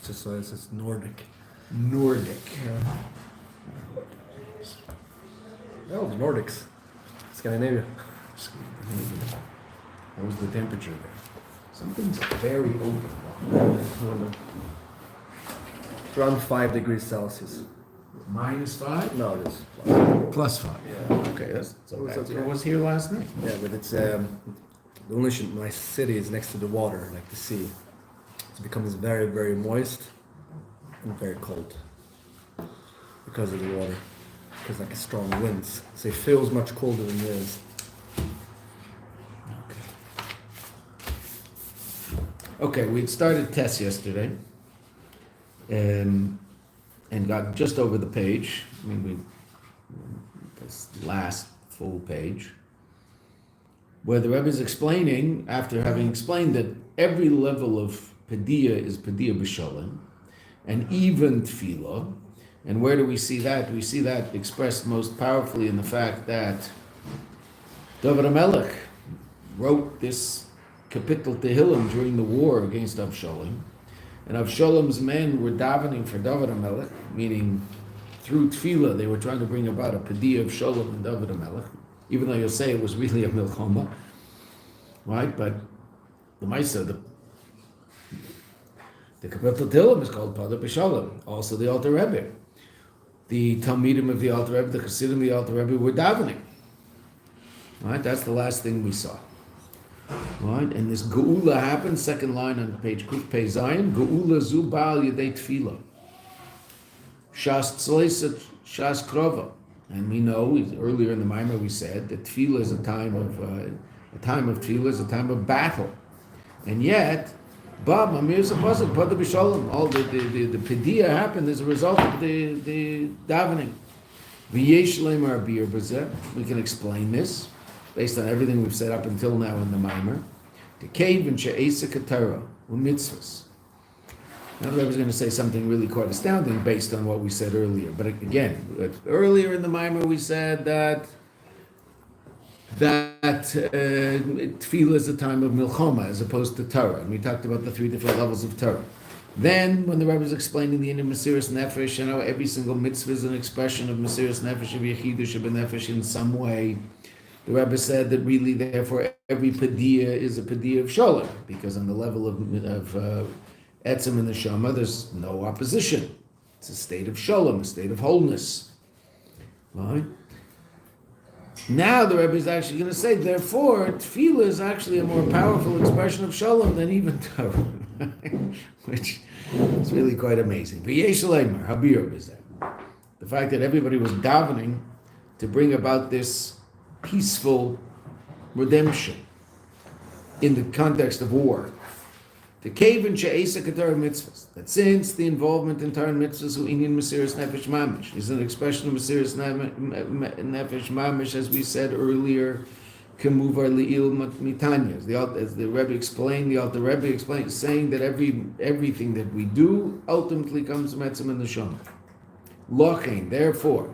just so it's Nordic. Nordic. Yeah. Oh, the Nordics. Scandinavia. What was the temperature there? Something's very open. It's around 5 degrees Celsius. -5? No, it is +5. Yeah. Okay, that's so It's bad. okay. I was here last night. Yeah, but it's the only my city is next to the water, like the sea. It becomes very, very moist and very cold because of the water. Because like a strong winds, so it feels much colder than it is. Okay, we started tests yesterday, and got just over the page. I mean, this last full page, where the Rebbe is explaining, after having explained that every level of Pode is Pode besholom, and even tefillah. And where do we see that? We see that expressed most powerfully in the fact that David HaMelech wrote this Kapitel Tehillim during the war against Avshalom. And Avshalom's men were davening for David HaMelech, meaning through tefillah they were trying to bring about a Padi of Shalom and David HaMelech, even though you'll say it was really a milchama, right? But the Maisa, the Kapitel Tehillim is called Pode besholom. Also the Alter Rebbe. The Talmidim of the Alter Rebbe, the Chassidim of the Alter Rebbe were davening. Right? That's the last thing we saw. Right? And this Geula happened, second line on page Kuf Pei Zayin, Geula zu ba'al yedei tefillah. Shas tzleisa, shas krova. And we know, earlier in the Maimer we said, that tefillah is a time of tefillah is a time of battle. And yet, all the pedia happened as a result of the davening. We can explain this based on everything we've said up until now in the Maimer. The cave and Torah mitzvahs. Now the Rebbe is going to say something really quite astounding based on what we said earlier. But again, earlier in the Maimer we said that tefillah is a time of milchoma as opposed to Torah, and we talked about the 3 different levels of Torah. Then, when the Rebbe is explaining the inner Mesiras Nefesh, and how every single mitzvah is an expression of Mesiras Nefesh, of Yechidush, of Nefesh in some way, the Rebbe said that really, therefore, every Padiyah is a Padiyah of Sholem, because on the level of Etzem and the Shama, there's no opposition. It's a state of Sholem, a state of wholeness. Right? Now the Rebbe is actually going to say, therefore, tefillah is actually a more powerful expression of shalom than even Torah, which is really quite amazing. The fact that everybody was davening to bring about this peaceful redemption in the context of war. The cave and she'esa Torah mitzvahs, that since the involvement in Torah mitzvahs who inyan Mesiras Nefesh Mamish is an expression of Mesiras Nefesh Mamish, as we said earlier, kemuvar li'il mitanyas. As the Rebbe explained, the Alter Rebbe explained, saying that everything that we do ultimately comes from Etzem and Neshama. Lochein, therefore,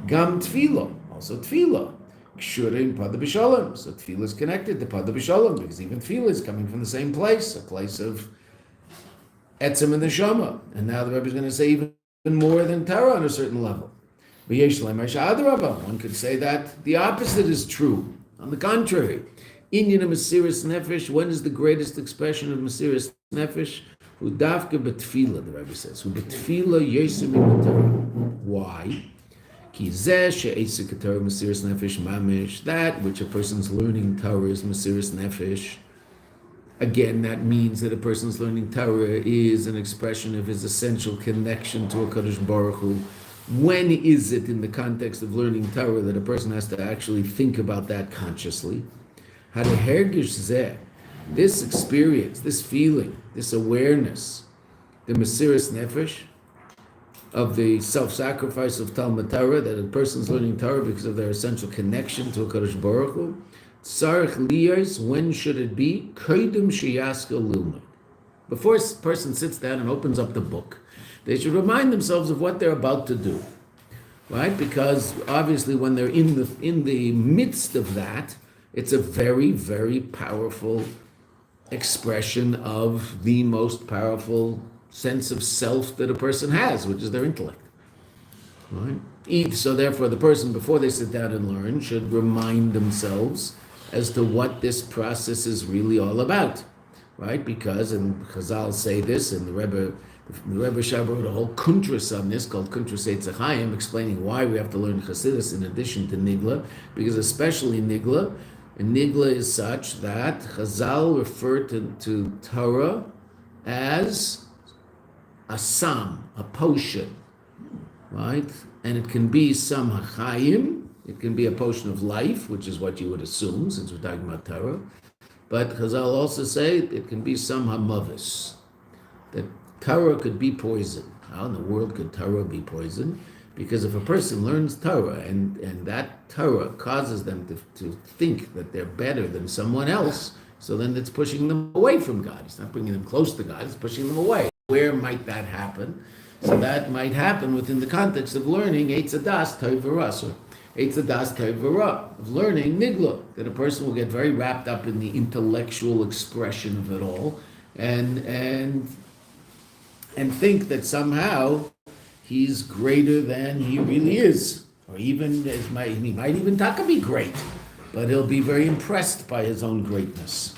gam tefillah, also tefillah. Kshurim Pode besholom. So tefillah is connected to Pode besholom because even tefillah is coming from the same place, a place of etzem and neshama. And now the Rebbe is going to say even more than Torah on a certain level. One could say that the opposite is true. On the contrary, inyan of Mesiras Nefesh, when is the greatest expression of Mesiras Nefesh? Hu dafka betefillah, the Rebbe says. Hu betefillah yesim in Torah. Why? That which a person's learning Torah is Mesiras Nefesh. Again, that means that a person's learning Torah is an expression of his essential connection to a Kadosh Baruch Hu. When is it in the context of learning Torah that a person has to actually think about that consciously? This experience, this feeling, this awareness, the Mesiras Nefesh, of the self-sacrifice of Talmud Torah, that a person's learning Torah because of their essential connection to a Kadosh Baruch Hu. Tzarich liyos, when should it be? Kodim sheyaskil lilmud. Before a person sits down and opens up the book, they should remind themselves of what they're about to do, right? Because obviously, when they're in the midst of that, it's a very, very powerful expression of the most powerful sense of self that a person has, which is their intellect. Right? So therefore, the person, before they sit down and learn, should remind themselves as to what this process is really all about. Right? Because, and Chazal say this, and the Rebbe Shab wrote a whole kuntras on this called Kuntras Eitz Chaim, explaining why we have to learn Chassidus in addition to Nigla, because especially Nigla, and Nigla is such that Chazal refer to Torah as a sam, a potion, right? And it can be sam hachayim, it can be a potion of life, which is what you would assume since we're talking about Torah. But Chazal also say it can be sam hamavis, that Torah could be poison. How in the world could Torah be poison? Because if a person learns Torah and that Torah causes them to think that they're better than someone else, so then it's pushing them away from God. It's not bringing them close to God, it's pushing them away. Where might that happen? So that might happen within the context of learning Eitz Adas Tov V'Ra, or Eitz Adas Tov V'Ra, of learning Nigla, that a person will get very wrapped up in the intellectual expression of it all, and think that somehow he's greater than he really is, or even he might even be great, but he'll be very impressed by his own greatness.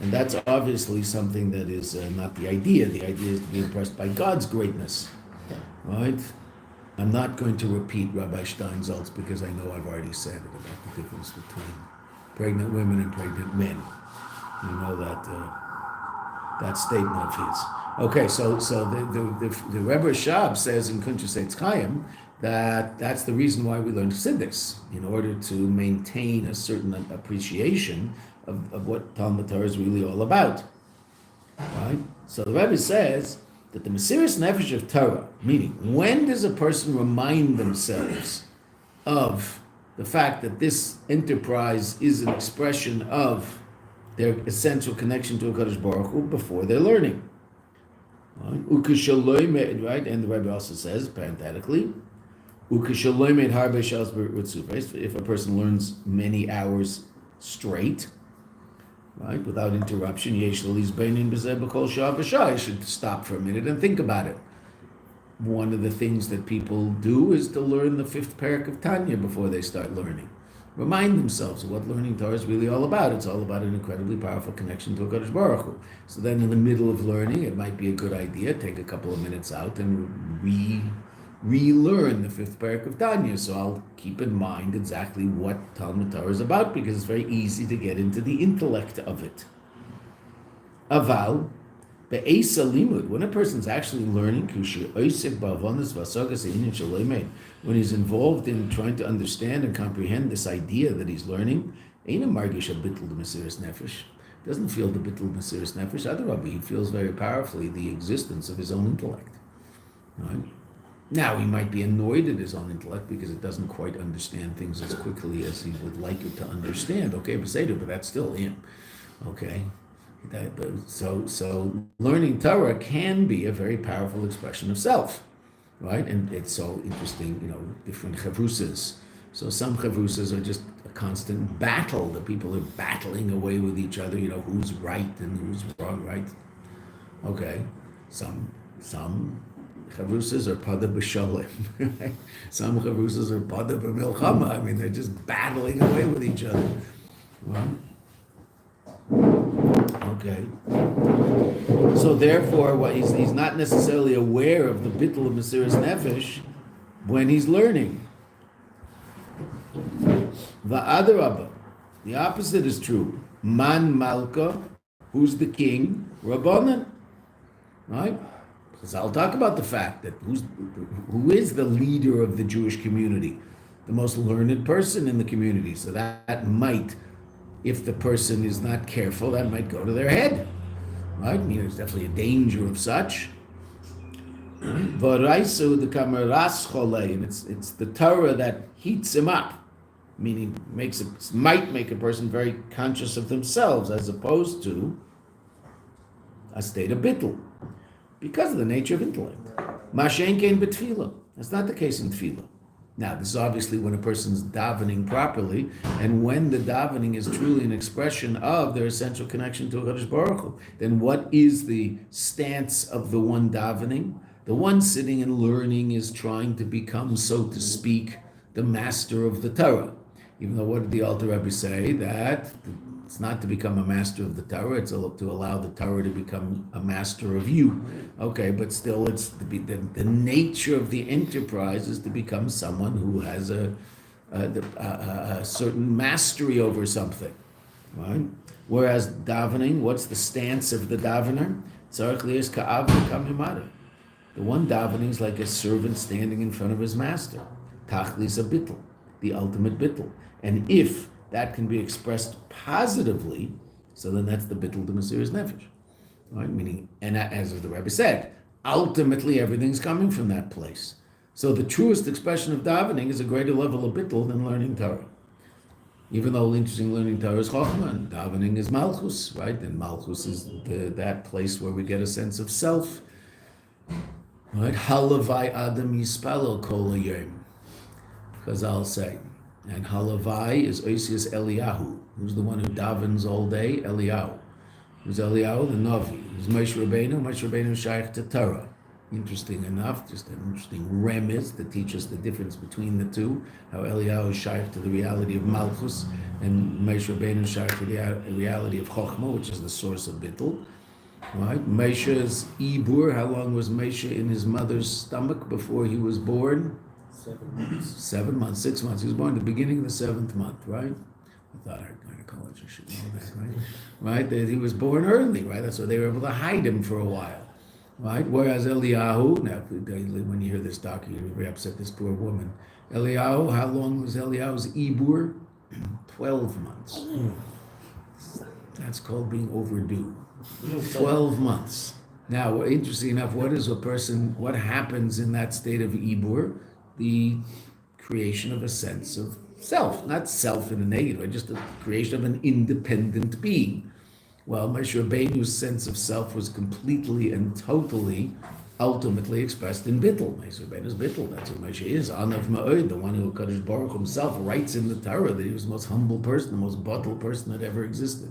And that's obviously something that is not the idea. The idea is to be impressed by God's greatness, right? I'm not going to repeat Rabbi Steinsaltz because I know I've already said it about the difference between pregnant women and pregnant men. You know that statement of his. Okay, so the Rebbe Shab says in Kuntras Eitz Chaim that that's the reason why we learn Chassidus, in order to maintain a certain appreciation of what Talmud Torah is really all about. Right? So the Rebbe says that the Mesiras Nefesh of Torah, meaning when does a person remind themselves of the fact that this enterprise is an expression of their essential connection to HaKadosh Baruch Hu before they're learning. Right? And the Rebbe also says, parenthetically, if a person learns many hours straight, right, without interruption, you should stop for a minute and think about it. One of the things that people do is to learn the 5th parak of Tanya before they start learning. Remind themselves of what learning Torah is really all about. It's all about an incredibly powerful connection to HaKadosh Baruch Hu. So then in the middle of learning, it might be a good idea, take a couple of minutes out and relearn the 5th parak of Tanya. So I'll keep in mind exactly what Talmud Torah is about, because it's very easy to get into the intellect of it. Aval, beis limud, when a person's actually learning, when he's involved in trying to understand and comprehend this idea that he's learning, doesn't feel the bittul Mesiras Nefesh. Otherwise, he feels very powerfully the existence of his own intellect. Right? Now, he might be annoyed at his own intellect because it doesn't quite understand things as quickly as he would like it to understand. Okay, but that's still him. Okay. So learning Torah can be a very powerful expression of self, right? And it's so interesting, different chavrusas. So some chavrusas are just a constant battle. The people are battling away with each other, who's right and who's wrong, right? Okay, some chavrusas are Pode, besholom. Right? Some chavrusas are Pode, milchama. I mean, they're just battling away with each other. Right? Okay. So therefore, he's not necessarily aware of the bittul of Mesiras Nefesh when he's learning. Va'adarabba, the opposite is true. Man Malka, who's the king? Rabbanan, right? Because I'll talk about the fact that who is the leader of the Jewish community, the most learned person in the community. So that might, if the person is not careful, that might go to their head, right? I mean, there's definitely a danger of such. V'raisu the kamaras cholei, and it's the Torah that heats him up, meaning might make a person very conscious of themselves, as opposed to a state of bittul, because of the nature of intellect. Mashen kein b'tefillah. That's not the case in tefillah. Now, this is obviously when a person's davening properly, and when the davening is truly an expression of their essential connection to HaKadosh Baruch Hu. Then what is the stance of the one davening? The one sitting and learning is trying to become, so to speak, the master of the Torah. Even though what did the Alter Rebbe say? That it's not to become a master of the Torah, it's to allow the Torah to become a master of you. Okay, but still it's to be the nature of the enterprise is to become someone who has a certain mastery over something. Right? Whereas davening, what's the stance of the davener? The one davening is like a servant standing in front of his master. Tachlis a bittul, the ultimate bittul. And if that can be expressed positively, so then that's the bittul to Mesiras Nefesh. Right? Meaning, and as the Rebbe said, ultimately everything's coming from that place. So the truest expression of davening is a greater level of bittul than learning Torah. Even though interesting learning Torah is chokhmah, and davening is malchus, right? And malchus is that place where we get a sense of self. Right? Halavai adam yispalo kol hayom. Chazal say. And Halavai is Oisius Eliyahu, who's the one who davens all day, Eliyahu. Who's Eliyahu? The Navi. Who's Moshe Rabbeinu shaykh to Torah. Interesting enough, just an interesting remiz to teach us the difference between the two, how Eliyahu is shaykh to the reality of Malchus, and Moshe Rabbeinu is shaykh to the reality of Chokhmah, which is the source of Bittul. Right? Moshe's Ibur, how long was Moshe in his mother's stomach before he was born? 7 months. 7 months, 6 months. He was born at the beginning of the 7th month, right? I thought our gynecologist should know that, right? Right? That he was born early, right? That's why they were able to hide him for a while, right? Whereas Eliyahu, now when you hear this talk, you're very upset, this poor woman. Eliyahu, how long was Eliyahu's Ibur? 12 months. That's called being overdue. 12 months. Now, interesting enough, what happens in that state of Ibur? The creation of a sense of self, not self in a negative way, just the creation of an independent being. Well, Moshe Rabbeinu's sense of self was completely and totally, ultimately expressed in Bittul. Moshe Rabbeinu's Bittul, that's what Moshe is. Anav Ma'od, the one who Kadosh Baruch himself writes in the Torah that he was the most humble person, the most bottle person that ever existed.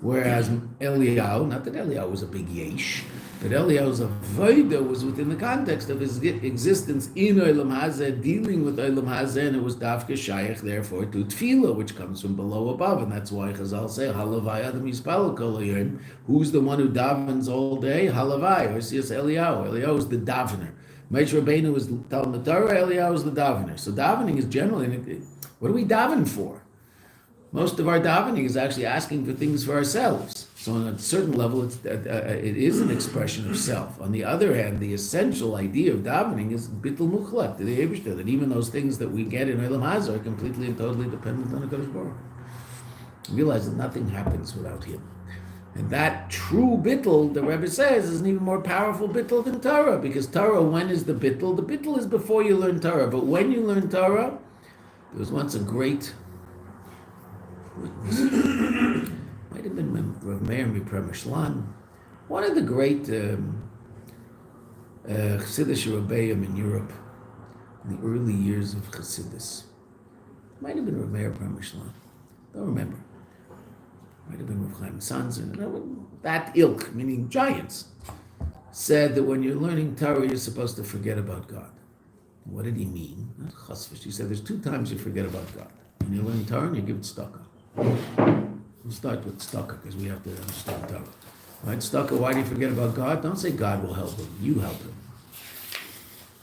Whereas Eliyahu, not that Eliyahu was a big yesh, but Eliyahu's avodah was within the context of his existence in Olam Hazeh, dealing with Olam Hazeh, and it was dafka shayach, therefore, to tefillah, which comes from below above, and that's why Chazal say, Halavai Adam Yispalo Kol Hayom. Who's the one who davens all day? Halavai, or says Eliyahu. Eliyahu is the davener. Moshe Rabbeinu was telling the Torah, Eliyahu is the davener. So davening is generally, what do we daven for? Most of our davening is actually asking for things for ourselves. So on a certain level, it is an expression of self. On the other hand, the essential idea of davening is bittul muchlat, the Eibishter, that even those things that we get in Olam Hazeh are completely and totally dependent on the Kadosh Baruch Hu. Realize that nothing happens without him. And that true bittul, the Rebbe says, is an even more powerful bittul than Torah, because Torah, when is the bittul? The bittul is before you learn Torah, but when you learn Torah, there was once a great might have been Rav Meir Mipremeshlan, one of the great Chassidish Rebbeim in Europe in the early years of Chassidus. Might have been Rav Meir Mipremeshlan. Don't remember. Might have been Rav Chaim Sanzer. That ilk, meaning giants, said that when you're learning Torah, you're supposed to forget about God. What did he mean? He said there's 2 times you forget about God. When you learn Torah and you give it tzedakah. We'll start with tzedakah because we have to understand Torah. Right? Tzedakah, why do you forget about God? Don't say God will help him. You help him.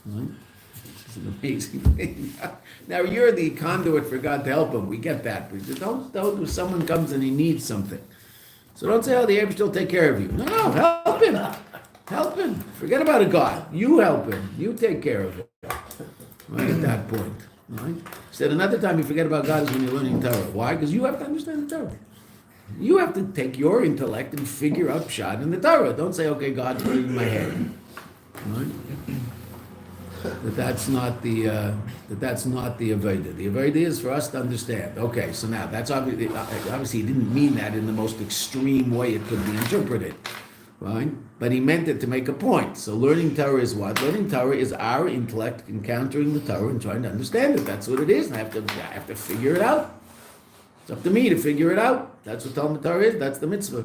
Right? It's an amazing thing. Now you're the conduit for God to help him. We get that. But don't if someone comes and he needs something. So don't say, the Eibishter will take care of you. No, help him. Help him. Forget about a God. You help him. You take care of it. Right at that point. Right? Said another time you forget about God is when you're learning Torah. Why? Because you have to understand the Torah. You have to take your intellect and figure out pshat in the Torah. Don't say, okay, God, put it in my head. Right? That's not the avodah. The avodah is for us to understand. Okay, so now that's obviously he didn't mean that in the most extreme way it could be interpreted, right? but he meant it to make a point. So learning Torah is what? Learning Torah is our intellect encountering the Torah and trying to understand it. That's what it is, and I have to figure it out. It's up to me to figure it out. That's what Talmud Torah is. That's the mitzvah.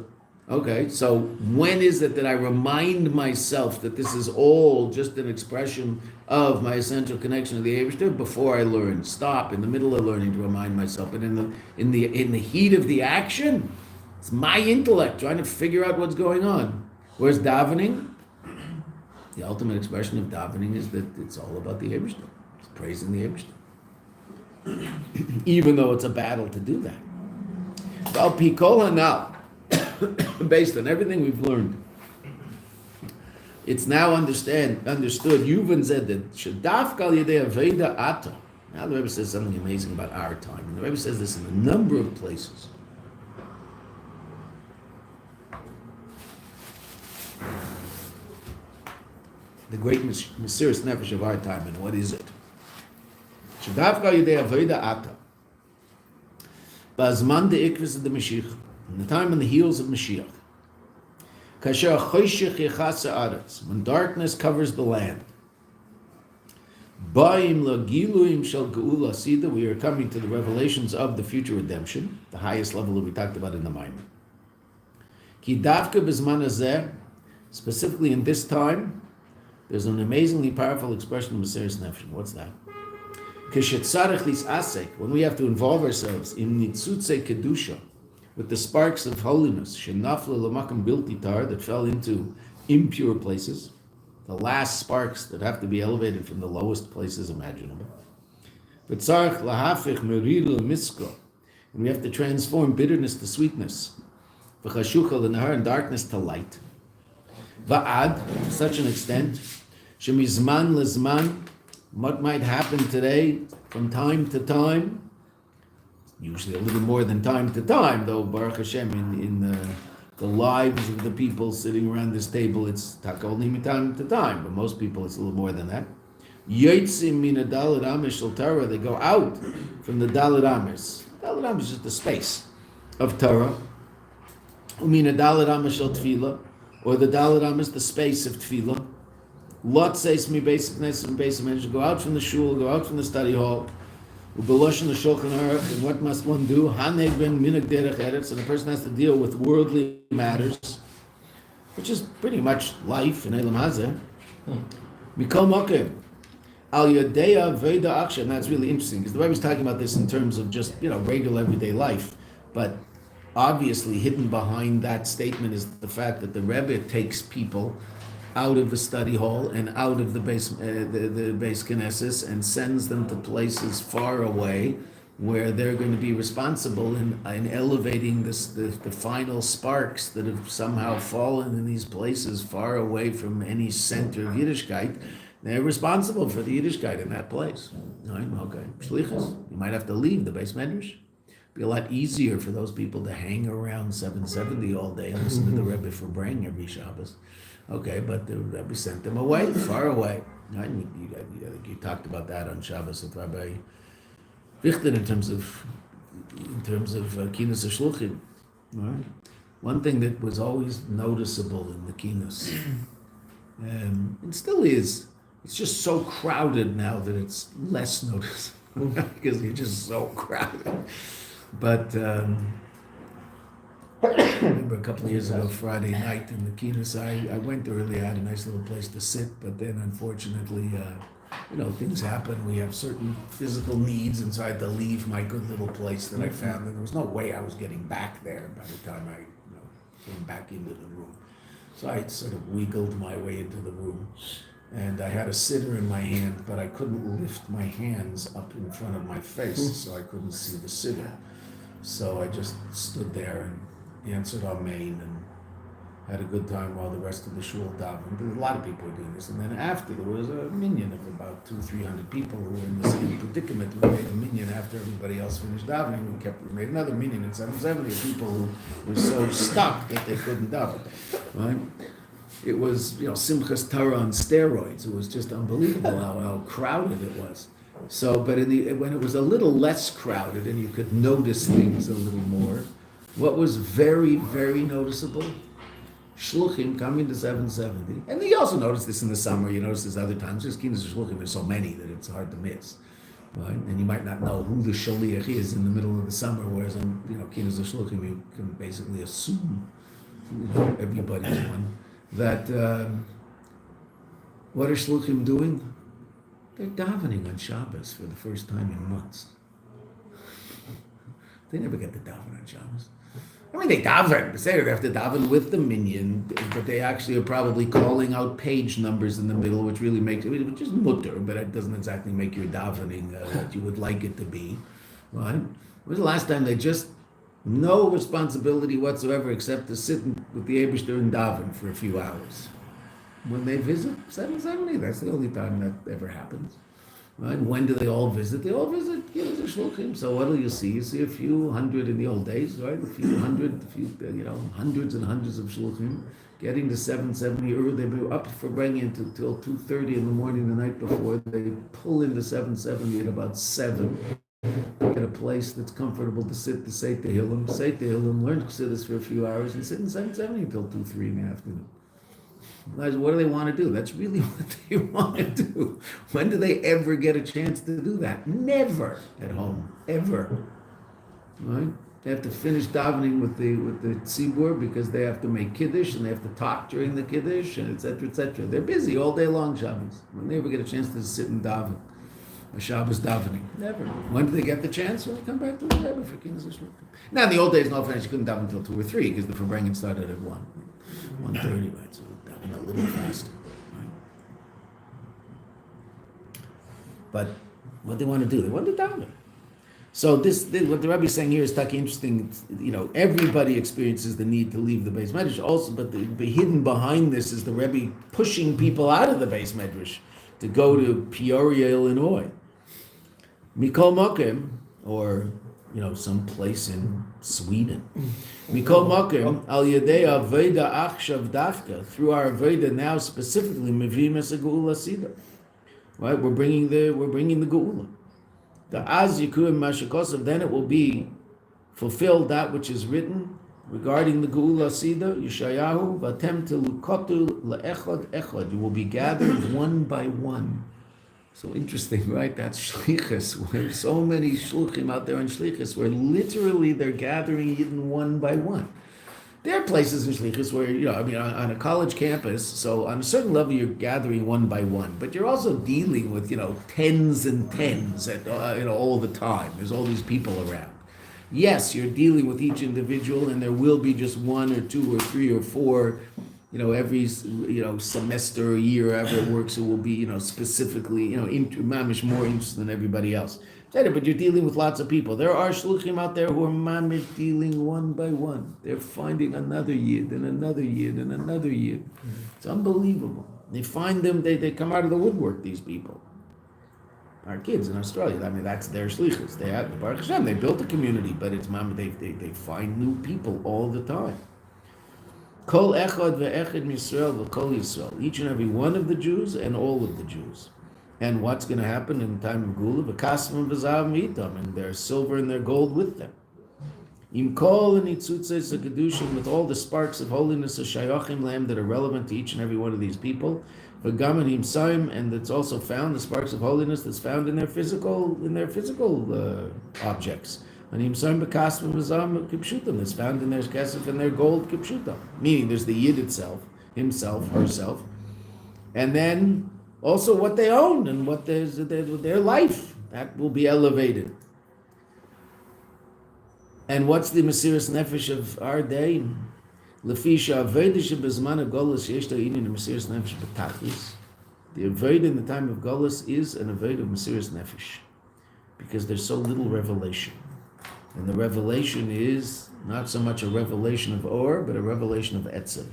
Okay, so when is it that I remind myself that this is all just an expression of my essential connection to the Eibishter? Before I learn, stop in the middle of learning to remind myself. And in the heat of the action, it's my intellect trying to figure out what's going on. Whereas davening, the ultimate expression of davening is that it's all about the Eibishter. It's praising the Eibishter, even though it's a battle to do that. Al Pikola now. Based on everything we've learned, it's now understood. Yuvan said that Shadaf Kal Yedei Aveda Ata. Now the Rebbe says something amazing about our time, and the Rebbe says this in a number of places. The great Mesiras Nefesh of our time, and what is it? Shadaf Kal Yedei Aveda Ata. Bazman de Ikvis de Mashiach. In the time on the heels of Mashiach, when darkness covers the land, we are coming to the revelations of the future redemption, the highest level that we talked about in the Maimon. Specifically in this time, there's an amazingly powerful expression of Mesiras Nefesh. What's that? When we have to involve ourselves in nitzutze kedusha, with the sparks of holiness, shenafla lamakam biltitar, that fell into impure places, the last sparks that have to be elevated from the lowest places imaginable. V'tzarech lahafich merir l'misko, and we have to transform bitterness to sweetness, v'chashucha l'nahar, and darkness to light. Va'ad, to such an extent, shemizman lezman, what might happen today from time to time, usually a little more than time to time, though Baruch Hashem, in the lives of the people sitting around this table, it's only time to time, but most people it's a little more than that. Yotzim min Dalit Amish shel Torah, they go out from the Dalit Amish. Dalit Amish is just the space of Torah. Min Dalit Amish shel Tefillah, or the Dalit Amish, the space of Tefillah. Lot says me basic knesset and basic manager, go out from the shul, go out from the study hall. And what must one do? And a person has to deal with worldly matters, which is pretty much life in Elam Hazeh. Mikol Mokem. Al Yadeya Veda Aksha. And that's really interesting, because the Rebbe is talking about this in terms of just, regular everyday life. But obviously hidden behind that statement is the fact that the Rebbe takes people out of the study hall and out of the beis Knesset and sends them to places far away where they're going to be responsible in elevating the final sparks that have somehow fallen in these places far away from any center of Yiddishkeit. They're responsible for the Yiddishkeit in that place. Okay. Shlichus. You might have to leave the beis medrash. Be a lot easier for those people to hang around 770 all day and listen to the Rebbe for Brang every Shabbos. Okay, but the Rebbe sent them away, far away. You talked about that on Shabbos with Rabbi Vichten in terms of Kinas HaShluchim. Right? One thing that was always noticeable in the Kinas, and still is, it's just so crowded now that it's less noticeable because you're just so crowded. But I remember a couple of years ago, Friday night in the Kinas, I went early. I had a nice little place to sit, but then unfortunately, things happen. We have certain physical needs, and so I had to leave my good little place that I found, and there was no way I was getting back there by the time I came back into the room. So I sort of wiggled my way into the room, and I had a sitter in my hand, but I couldn't lift my hands up in front of my face, so I couldn't see the sitter. So I just stood there and answered Amen and had a good time while the rest of the shul davened. A lot of people were doing this. And then after, there was a minyan of about 200-300 people who were in the same predicament. We made a minyan after everybody else finished davening. We made another minyan in 770 of people who were so stuck that they couldn't daven. Right? It was, Simchas Torah on steroids. It was just unbelievable how crowded it was. So, but when it was a little less crowded and you could notice things a little more, what was very, very noticeable shluchim coming to 770. And you also notice this in the summer. You notice this other times. There's kinas shluchim. There's so many that it's hard to miss. Right? And you might not know who the shaliach is in the middle of the summer, whereas on kinas shluchim you can basically assume everybody's one. That what are shluchim doing? They're davening on Shabbos for the first time in months. They never get to daven on Shabbos. I mean, they daven. They have to daven with the minyan, but they actually are probably calling out page numbers in the middle, which really makes it, which is mutter, but it doesn't exactly make your davening what you would like it to be. Right? When was the last time they just no responsibility whatsoever except to sit with the Eibishter and daven for a few hours? When they visit 770, that's the only time that ever happens. Right? When do they all visit? They all visit shluchim. So what do you see? You see a few hundred in the old days, right? A few hundred, hundreds and hundreds of shluchim getting to 770. Or they were up for bringing till 2:30 in the morning the night before. They pull into 770 at about 7. Get a place that's comfortable to sit to say Tehillim, learn Chassidus for a few hours, and sit in 770 until 2-3 in the afternoon. What do they want to do? That's really what they want to do. When do they ever get a chance to do that? Never at home, ever. Right? They have to finish davening with the tzibur because they have to make kiddush and they have to talk during the kiddush and etc. etc. They're busy all day long Shabbos. When they ever get a chance to sit and daven, a Shabbos davening, never. When do they get the chance? Well, they come back to the Rebbe for Kiddush. Now in the old days, no offense, you couldn't daven until 2 or 3 because the Farbrengen started at 1:30, right? So a little faster, right? But what they want to do, they want to daven. So what the Rebbe is saying here is taki interesting. Everybody experiences the need to leave the beis medrash. Also, but the hidden behind this is the Rebbe pushing people out of the beis medrash to go to Peoria, Illinois. Mikol Mokem, or some place in Sweden. Mikol Mokem al yedei aveda achshav dafka, through our aveda now specifically mevim es geula sida. Right, we're bringing the geula. The az yikuim mashikosav, then it will be fulfilled that which is written regarding the geula sida. Yeshayahu vatem telukotu leechad echad. You will be gathered one by one. So interesting, right? That's shlichus. There's so many shluchim out there on shlichus where literally they're gathering Yidden one by one. There are places in shlichus where, on a college campus, so on a certain level you're gathering one by one, but you're also dealing with, tens and tens at, all the time. There's all these people around. Yes, you're dealing with each individual and there will be just 1 or 2 or 3 or 4 every semester or year, however it works, it will be specifically mamish more interested than everybody else. But you're dealing with lots of people. There are shluchim out there who are mamish dealing one by one. They're finding another yid and another yid and another yid. It's unbelievable. They find them. They come out of the woodwork. These people, our kids in Australia. I mean, that's their shlichus. They had Baruch Hashem. They built a community, but it's they find new people all the time. Kol echad ve'echad Yisrael v'kol Yisrael. Each and every one of the Jews and all of the Jews. And what's going to happen in the time of Gula? V'kasvam v'zav mitam, and their silver and their gold with them. Im kol anitzutzeis ha'kedushim, with all the sparks of holiness of shayachim lam that are relevant to each and every one of these people. V'gam and himsaim, and it's also found the sparks of holiness that's found in their physical objects. And himsaim b'kasvam v'zav kipshutam, that's found in their kesef and their gold kipshutam. Meaning there's the yid itself, himself, herself, and then also what they own and what their life, that will be elevated. And what's the Mesiras Nefesh of our day? Lefisha Aveda shebezman Golus yesh ta'inin Mesiras Nefesh b'tachlis. The Aveda in the time of Golus is an Aveda of Mesiras Nefesh, because there's so little revelation. And the revelation is not so much a revelation of Or, but a revelation of Etzem.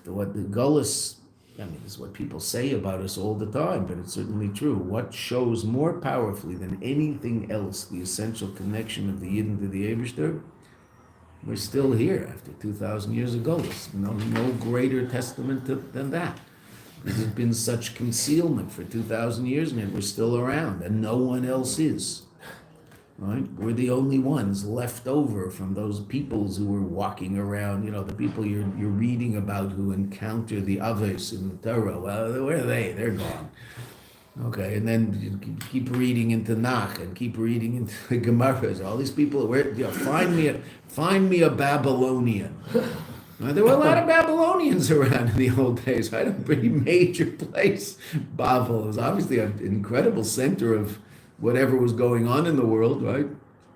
What the Golus, this is what people say about us all the time, but it's certainly true. What shows more powerfully than anything else the essential connection of the Yidden to the Eibishter? We're still here after 2,000 years of Golus. No greater testament than that. There's been such concealment for 2,000 years, and we're still around, and no one else is. right? We're the only ones left over from those peoples who were walking around, the people you're reading about who encounter the others in the Torah. Well, where are they? They're gone. Okay, and then you keep reading into Nach and keep reading into the Gemaras. All these people, find me a Babylonian. Now, there were a lot of Babylonians around in the old days, right? A pretty major place. Babel was obviously an incredible center of whatever was going on in the world, right?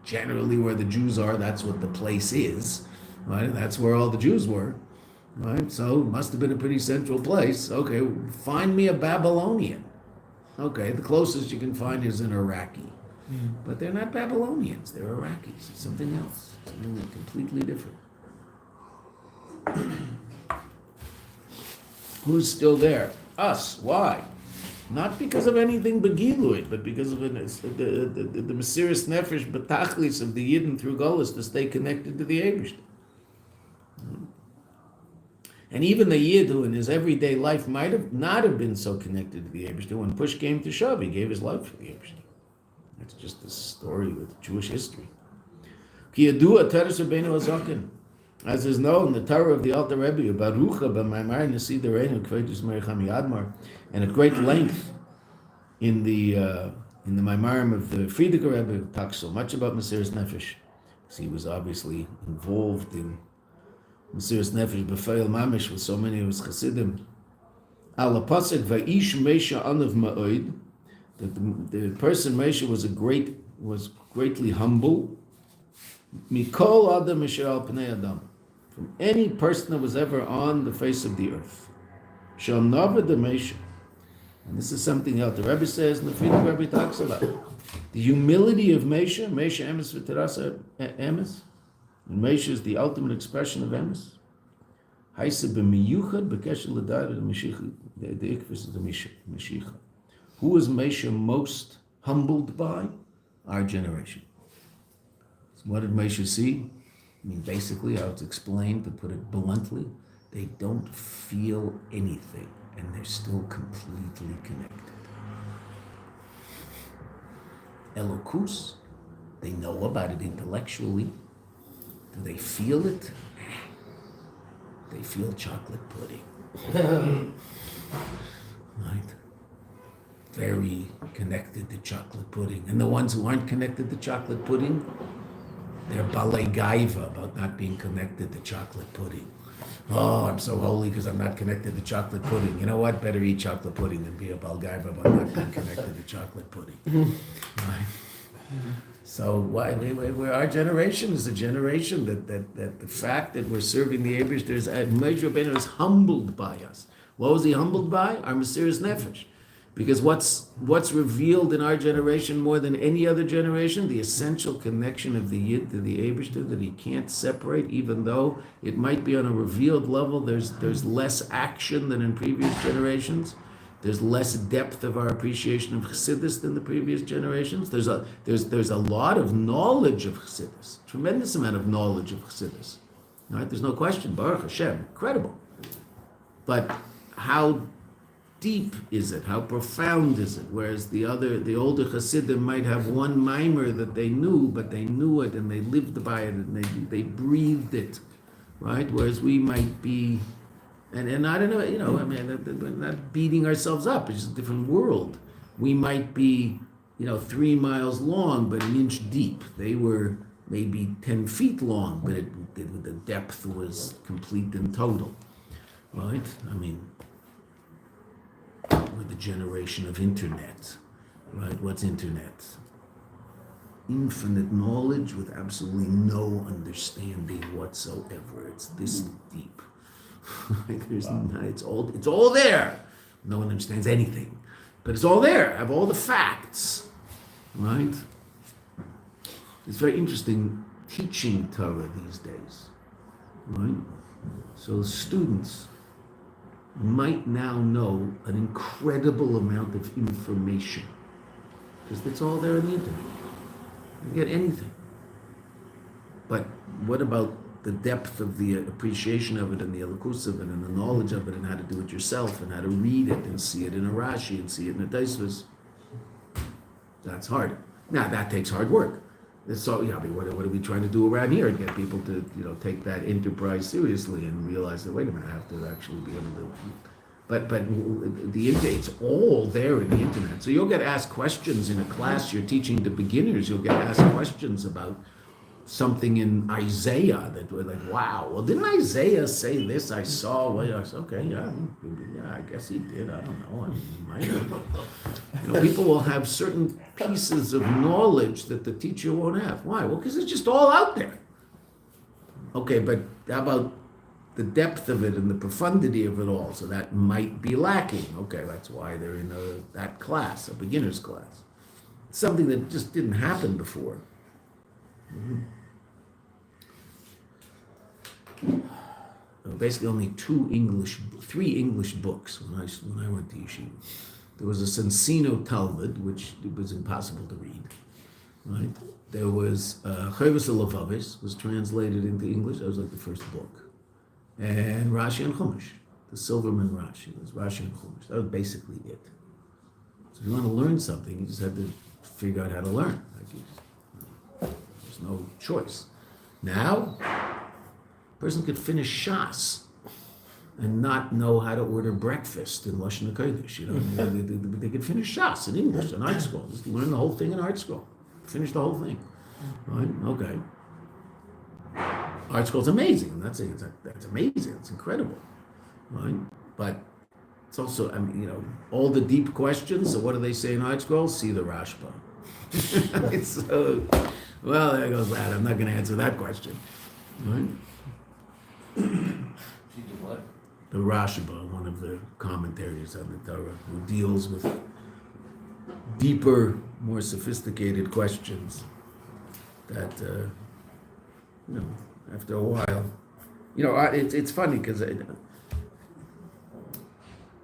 Generally, where the Jews are, that's what the place is, right? And that's where all the Jews were, right? So it must have been a pretty central place. Okay, find me a Babylonian. Okay, the closest you can find is an Iraqi. But they're not Babylonians, they're Iraqis. It's something else, something completely different. Who's still there? Us. Why? Not because of anything begiluit, but because of the Mesiris Nefesh Batachlis of the Yidden through Golis to stay connected to the Eibishter. And even the Yid who in his everyday life might have not have been so connected to the Eibishter, when push came to shove, he gave his life for the Eibishter. That's just the story with Jewish history. Ki yadua Teres Rabbeinu Hazaken. As is known, the Torah of the Alter Rebbe, Barucha b'Maimar Nasi Dereinu Kvetus Mericham Yadmar, and at great length in the Maimarim of the Frierdiker Rebbe, talks so much about Mesiris Nefesh, because he was obviously involved in Mesiris Nefesh B'Feil Mamish with so many of his Chassidim. Al Pasuk Va'ish Meisha Anav Ma'od, that the person Meisha was greatly humble. Mikol Adam Asher Al Pnei Adam, from any person that was ever on the face of the earth. Shal Navad the Meisha. And this is something else the Rebbe says, and the Frierdiker Rebbe talks about. The humility of Meisha Emes V'Terasa Emes. And Meisha is the ultimate expression of Emes. Haisa b'miyuchad b'kesher l'dar the ikvis of the Mashiach. Who is Meisha most humbled by? Our generation. So what did Meisha see? I mean, basically, how it's explained, to put it bluntly, they don't feel anything, and they're still completely connected. Elokus, they know about it intellectually. Do they feel it? They feel chocolate pudding. Right? Very connected to chocolate pudding. And the ones who aren't connected to chocolate pudding, they're balei gaiva about not being connected to chocolate pudding. Oh, I'm so holy because I'm not connected to chocolate pudding. You know what? Better eat chocolate pudding than be a balgaiva about not being connected to chocolate pudding. Right? So our generation is a generation that the fact that we're serving the Eibishter is Moshe Rabbeinu is humbled by us. What was he humbled by? Our Mesiris Nefesh. Because what's revealed in our generation more than any other generation, the essential connection of the Yid to the Eibishter that he can't separate, even though it might be on a revealed level. There's less action than in previous generations. There's less depth of our appreciation of Chassidus than the previous generations. There's a lot of knowledge of Chassidus, tremendous amount of knowledge of Chassidus. Right? There's no question. Baruch Hashem, incredible. But how deep is it? How profound is it? Whereas the older Chassidim might have one mimer that they knew, but they knew it and they lived by it and they breathed it, right? Whereas we might be. And I don't know, we're not beating ourselves up. It's just a different world. We might be, 3 miles long, but an inch deep. They were maybe 10 feet long, but the depth was complete and total, right? I mean, we're the generation of internet, right? What's internet? Infinite knowledge with absolutely no understanding whatsoever. It's this deep. It's all there. No one understands anything, but it's all there. I have all the facts, right? It's very interesting teaching Torah these days, right? So students might now know an incredible amount of information because it's all there on the internet. You get anything. But what about the depth of the appreciation of it and the elokus of it and the knowledge of it and how to do it yourself and how to read it and see it in a Rashi and see it in a Tosfos? That's hard. Now that takes hard work. So, yeah, I mean, what are we trying to do around here? Get people to, take that enterprise seriously and realize that, wait a minute, I have to actually be able to. But it's all there in the internet. So you'll get asked questions in a class you're teaching to beginners. You'll get asked questions about something in Isaiah that were like, wow, well, didn't Isaiah say this? I saw. Well, I said, okay, yeah, I guess he did. I don't know. I mean, he might have. People will have certain pieces of knowledge that the teacher won't have. Why? Well, because it's just all out there. Okay, but how about the depth of it and the profundity of it all? So that might be lacking. Okay, that's why they're in that class, a beginner's class. Something that just didn't happen before. Basically, only three English books when I went to Yeshiva. There was a Sensino Talmud, which it was impossible to read. Right? There was Chovos HaLevavis, was translated into English. That was like the first book. And Rashi and Chumash, the Silverman Rashi. It was Rashi and Chumash. That was basically it. So if you want to learn something, you just have to figure out how to learn. There's no choice. Now, a person could finish Shas and not know how to order breakfast in Lashon HaKodesh. They could finish Shas in English, in art school. Just learn the whole thing in art school. Finish the whole thing. Right? Okay. Art school's amazing. That's amazing. It's incredible. Right? But it's also, all the deep questions. So what do they say in art school? See the Rashba. Well, there goes that. I'm not going to answer that question. Right? What? The Rashba, one of the commentaries on the Torah, who deals with deeper, more sophisticated questions that, after a while, it's funny because I'm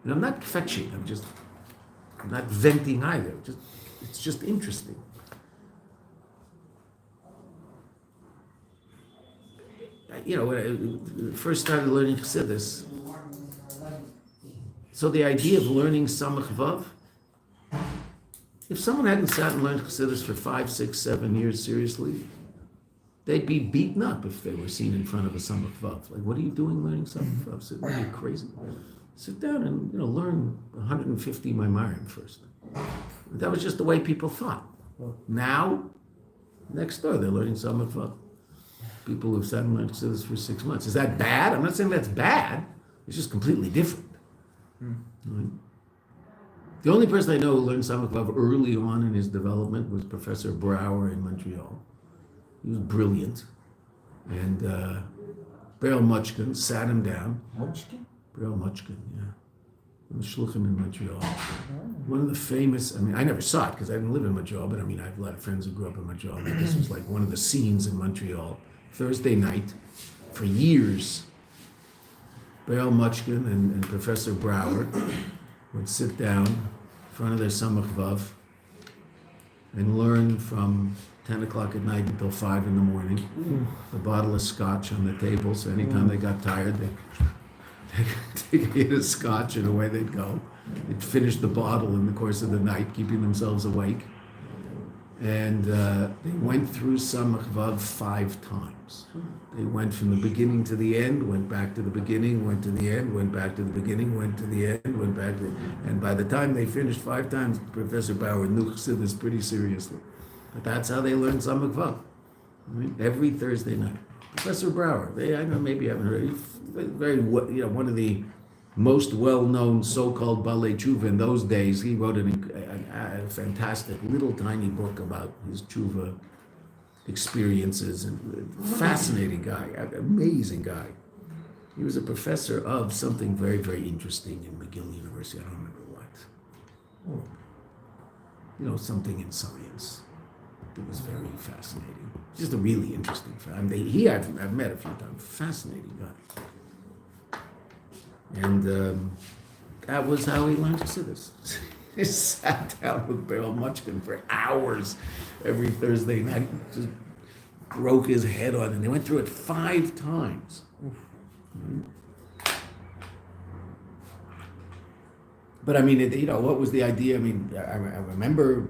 not fetching. I'm not venting either. It's just interesting. When I first started learning Chassidus, so the idea of learning Samach Vav, if someone hadn't sat and learned Chassidus for 5, 6, 7 years seriously, they'd be beaten up if they were seen in front of a Samach Vav. Like, what are you doing learning Samach Vav? Are you crazy? Sit down and learn 150 Maimarim first. That was just the way people thought. Now, next door, they're learning Samach Vav. People who've sat and learned Chassidus for 6 months. Is that bad? I'm not saying that's bad. It's just completely different. Right? The only person I know who learned Samach Vav early on in his development was Professor Brower in Montreal. He was brilliant. And Beryl Muchkin sat him down. Munchkin? Beryl Muchkin, yeah. The Shluchim in Montreal. One of the famous, I never saw it because I didn't live in Montreal, but I have a lot of friends who grew up in Montreal. This was like one of the scenes in Montreal. Thursday night, for years, Beryl Muchkin and Professor Brower would sit down in front of their Samach Vav and learn from 10 o'clock at night until 5 in the morning. A bottle of scotch on the table, so anytime they got tired, they'd get a scotch and away they'd go. They'd finish the bottle in the course of the night, keeping themselves awake. And they went through Samach Vav 5 times. They went from the beginning to the end, went back to the beginning, went to the end, went back to the beginning, went to the end, went back to and by the time they finished 5 times, Professor Bauer knew Chassidus pretty seriously. But that's how they learned Samach Vav. Every Thursday night. Professor Brower, I know maybe you haven't heard, one of the most well-known so-called Balei Tshuva in those days. He wrote a fantastic little tiny book about his Tshuva experiences, and fascinating guy, amazing guy. He was a professor of something very, very interesting in McGill University. I don't remember what. Something in science. It was very fascinating. Just a really interesting family. I've met a few times. Fascinating guy. And that was how he learned Chassidus. He sat down with Beryl Muchkin for hours every Thursday night. Just broke his head on it. And they went through it 5 times. But what was the idea? I remember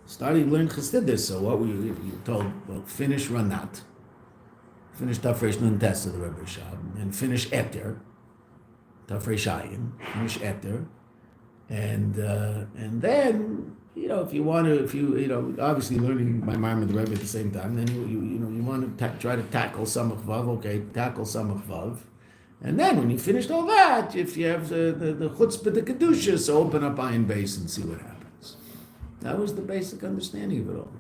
starting to learn Chassidus. So what were you told? Well, finish Ranat, finish Tafresh Nun Tes of the Rebbe Shab, and finish Eter, Tafresh Ayin, finish Eter, and then if you want to, obviously learning my Marm of the Rebbe at the same time, then you want to try to tackle Samach Vav. Okay, tackle Samach Vav. And then when you finished all that, if you have the chutzpah, the kedusha, so open up Ayin Beis and see what happens. That was the basic understanding of it all.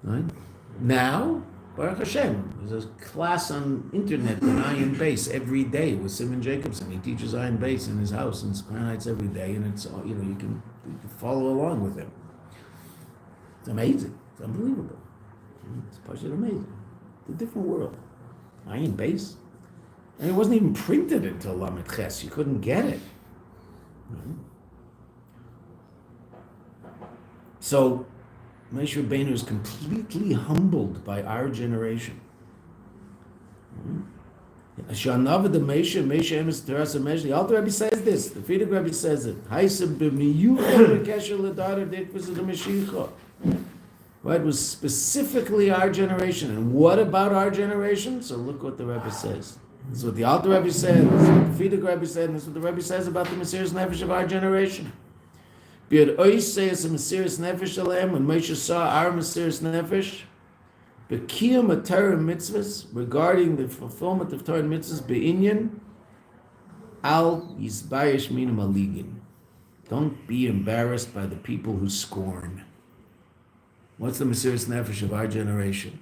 Right? Now, Baruch Hashem, there's a class on internet on Ayin Beis every day with Simon Jacobson. He teaches Ayin Beis in his house in Crown Heights every day, and it's you can follow along with him. It's amazing. It's unbelievable. It's partially amazing. It's a different world. Ayin Beis. And it wasn't even printed until Lamed Ches. You couldn't get it. So, Moshe Rabbeinu is completely humbled by our generation. The Alter Rebbe says this. The Frierdiker Rebbe says it. Well, it was specifically our generation. And what about our generation? So look what the Rebbe says. This is what the Alter Rebbe said, this is what the Frierdiker Rebbe said, and this is what the Rebbe says about the Mesiras Nefesh of our generation. When Moshe saw our Mesiras Nefesh, B'kiyum Torah mitzvahs, regarding the fulfillment of Torah mitzvahs, Be'inyan, Al Yisbayesh Minum Aligin. Don't be embarrassed by the people who scorn. What's the Mesiras Nefesh of our generation?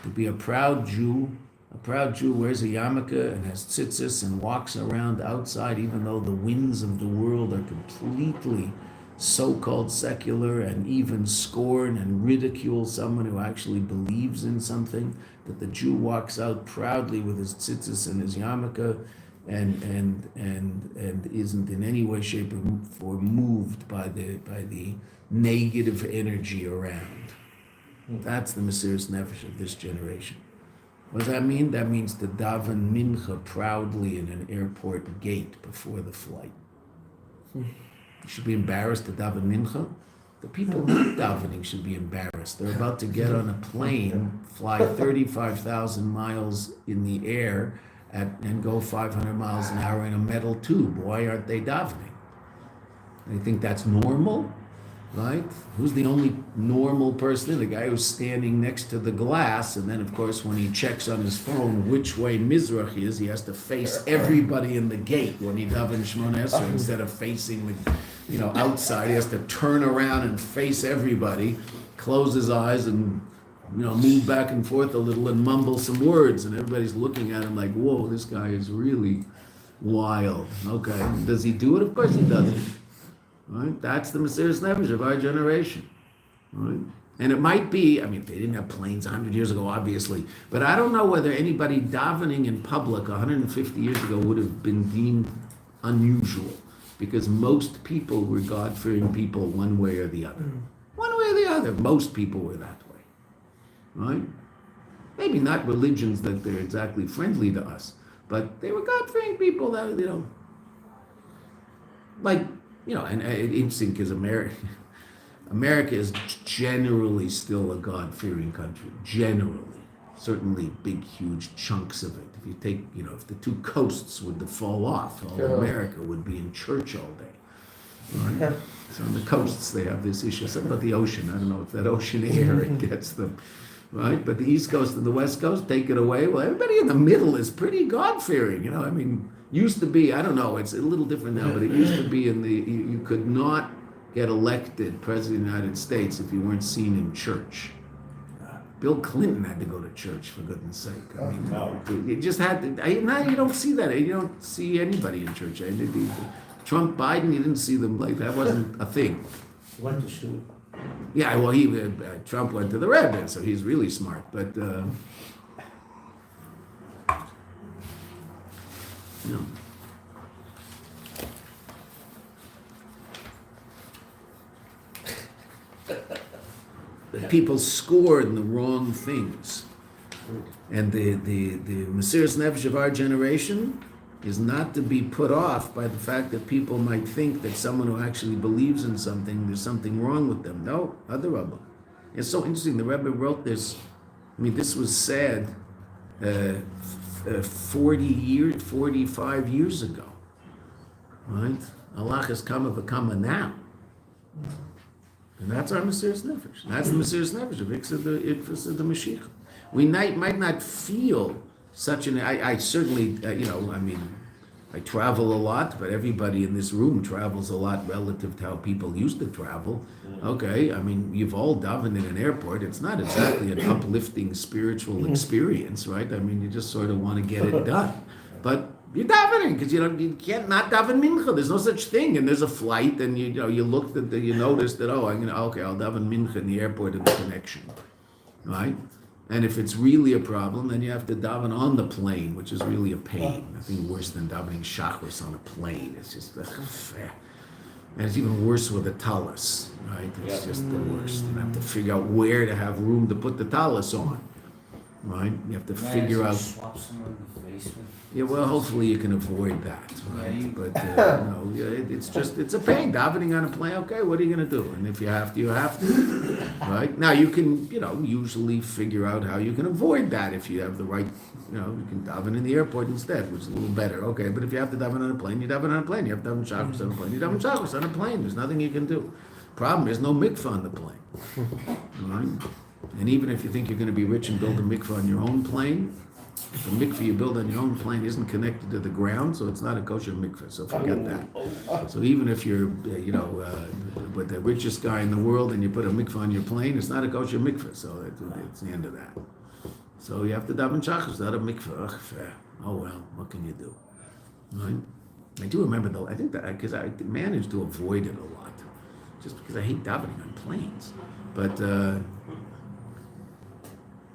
To be a proud Jew. A proud Jew wears a yarmulke and has tzitzis and walks around outside, even though the winds of the world are completely so-called secular, and even scorn and ridicule someone who actually believes in something. That the Jew walks out proudly with his tzitzis and his yarmulke, and isn't in any way, shape, or form moved by the negative energy around. That's the Mesiras Nefesh of this generation. What does that mean? That means to daven mincha proudly in an airport gate before the flight. You should be embarrassed to daven mincha. The people not davening should be embarrassed. They're about to get on a plane, fly 35,000 miles in the air, and go 500 miles an hour in a metal tube. Why aren't they davening? They think that's normal? Right? Who's the only normal person? The guy who's standing next to the glass, and then of course when he checks on his phone which way Mizrach is, he has to face everybody in the gate when he daven Shmona Esrei instead of facing the outside. He has to turn around and face everybody, close his eyes and move back and forth a little and mumble some words, and everybody's looking at him like, whoa, this guy is really wild. Okay, does he do it? Of course he doesn't. Right? That's the Mesiras Nefesh of our generation. Right? And it might be, they didn't have planes 100 years ago, obviously, but I don't know whether anybody davening in public 150 years ago would have been deemed unusual, because most people were God-fearing people one way or the other. One way or the other, most people were that way. Right? Maybe not religions that they're exactly friendly to us, but they were God-fearing people that, and interesting because America is generally still a God-fearing country. Generally. Certainly big, huge chunks of it. If you take, if the two coasts were to fall off, all of America would be in church all day. Right? So on the coasts, they have this issue. Something about the ocean. I don't know if that ocean air gets them. Right? But the East Coast and the West Coast, take it away. Well, everybody in the middle is pretty God-fearing. Used to be, I don't know, it's a little different now, but it used to be you could not get elected president of the United States if you weren't seen in church. Bill Clinton had to go to church, for goodness sake. You just had to, now you don't see that. You don't see anybody in church. Trump, Biden, you didn't see them like that. Wasn't a thing. Went to shul. Yeah, well, Trump went to the Rebbe, so he's really smart, but... The people scored the wrong things. And the Mesiras Nefesh of our generation is not to be put off by the fact that people might think that someone who actually believes in something, there's something wrong with them. No, other Rebbe. It's so interesting. The Rebbe wrote this. I mean, this was said 45 years ago, right? Allah has come now. And that's our Mesiras Nefesh. That's the Mesiras Nefesh of Ikfus of the Mashiach. We might not feel such an. I certainly, I travel a lot, but everybody in this room travels a lot relative to how people used to travel. Okay, I mean, you've all davened in an airport. It's not exactly an uplifting spiritual experience, right? I mean, you just sort of want to get it done. But you're davening because you can't not daven mincha. There's no such thing. And there's a flight, and you looked at you noticed that I'll daven mincha in the airport in the connection, right? And if it's really a problem, then you have to daven on the plane, which is really a pain. Nothing worse than davening shachris on a plane. It's just and it's even worse with a talus, right? It's just the worst. You have to figure out where to have room to put the talus on, right? You have to figure out. Swap someone in the basement. Yeah, well, hopefully you can avoid that, right? But it's a pain. Davening on a plane, okay, what are you going to do? And if you have to, you have to, right? Now you can, usually figure out how you can avoid that if you have the right, you can daven in the airport instead, which is a little better, okay? But if you have to daven on a plane, you daven on a plane. You have to daven chakras on a plane, you daven chakras on a plane. There's nothing you can do. Problem is no mikvah on the plane, right? And even if you think you're going to be rich and build a mikvah on your own plane, if the mikveh you build on your own plane isn't connected to the ground, so it's not a kosher mikveh, so forget that. So even if you're, with the richest guy in the world and you put a mikveh on your plane, it's not a kosher mikveh, so it's the end of that. So you have to daven shachos, not a mikveh. Oh well, what can you do? Right? I do remember though, I think that, because I managed to avoid it a lot, just because I hate davening on planes. But,